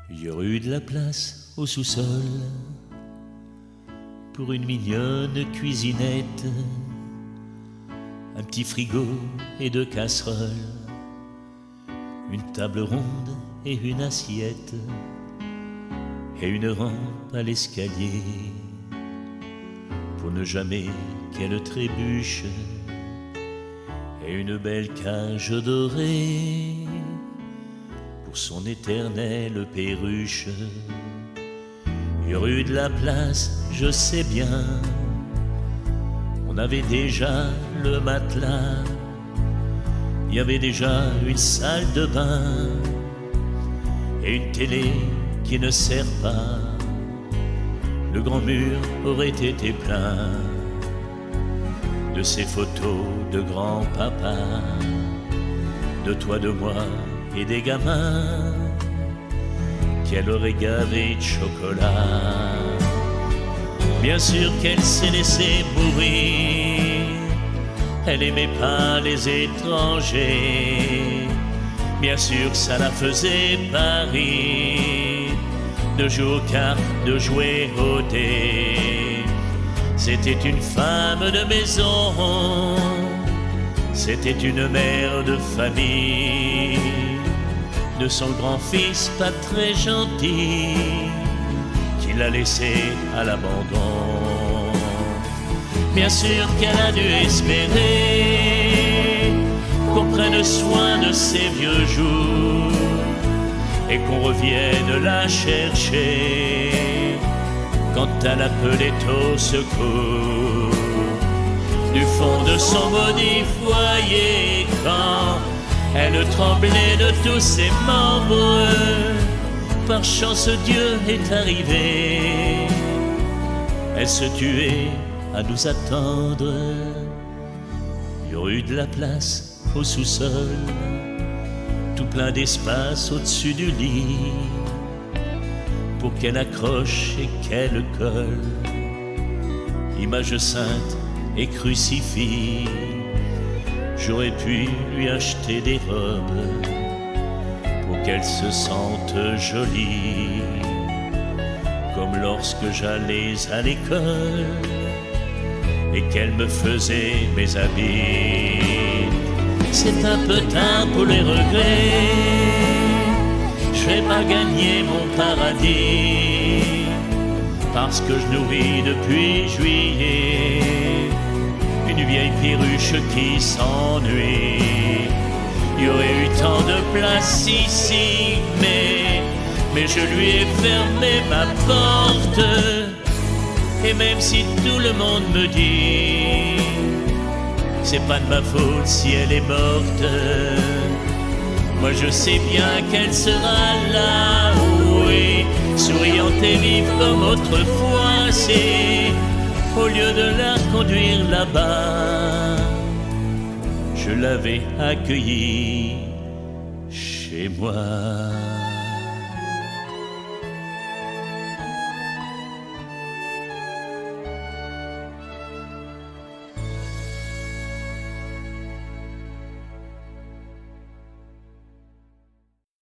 Il y aurait eu de la place au sous-sol pour une mignonne cuisinette, un petit frigo et deux casseroles, une table ronde et une assiette, et une rampe à l'escalier pour ne jamais qu'elle trébuche, et une belle cage dorée pour son éternelle perruche. Il y aurait eu de la place, je sais bien, on avait déjà le matelas, il y avait déjà une salle de bain et une télé qui ne sert pas. Le grand mur aurait été plein de ces photos de grand-papa, de toi, de moi et des gamins qu'elle aurait gavé de chocolat. Bien sûr qu'elle s'est laissée mourir, elle aimait pas les étrangers. Bien sûr que ça la faisait pas rire de jouer aux cartes, de jouer au dé. C'était une femme de maison, c'était une mère de famille, de son grand-fils pas très gentil, qui l'a laissé à l'abandon. Bien sûr qu'elle a dû espérer qu'on prenne soin de ses vieux jours et qu'on revienne la chercher quand elle appelait au secours. Du fond de son maudit foyer, quand elle tremblait de tous ses membres, par chance Dieu est arrivé, elle se tuait à nous attendre. Il y aurait eu de la place au sous-sol, tout plein d'espace au-dessus du lit, pour qu'elle accroche et qu'elle colle image sainte et crucifix. J'aurais pu lui acheter des robes pour qu'elle se sente jolie, comme lorsque j'allais à l'école et qu'elle me faisait mes habits. C'est un peu tard pour les regrets, je vais pas gagner mon paradis, parce que je nourris depuis juillet une vieille perruche qui s'ennuie. Il y aurait eu tant de place ici, mais je lui ai fermé ma porte. Et même si tout le monde me dit c'est pas de ma faute si elle est morte, moi je sais bien qu'elle sera là, oui, souriante et vive comme autrefois, si au lieu de la conduire là-bas, je l'avais accueillie chez moi.